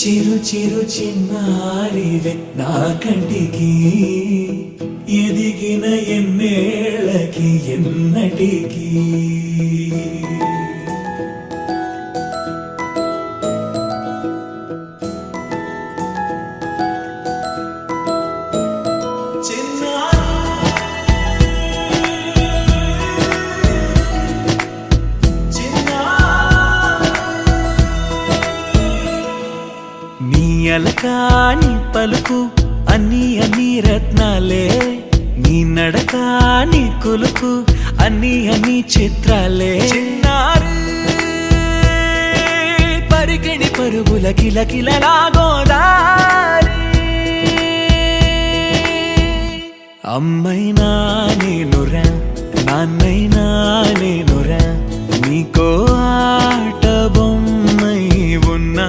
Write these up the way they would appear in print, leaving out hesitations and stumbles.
చిరు చిరు చిన్నారివే నా కంటికి ఎదిగిన ఎన్నేళ్ళకి ఎన్నటికి అలకాని పలుకు అన్ని అన్ని రత్నాలే నీ నడకాని కులుకు అన్ని అన్ని చిత్రాలే చిన్నారు పరికిణి పరుగుల కిలకిలలాగోదారి అమ్మైనా నేనురా నాన్నైనా నేనురా నీకో ఆట బొమ్మై ఉన్నా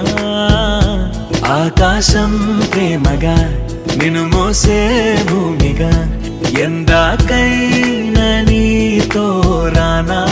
ఆకాశం ప్రేమగా నిన్ను మోసే భూమిగా ఎందాకైనా నీతో రానా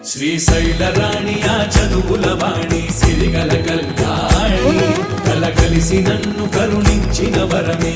శ్రీశైల రాణి ఆ చదువుల వాణి సిరిగల కల్యాణి కలగలిసి నన్ను కరుణించిన వరమే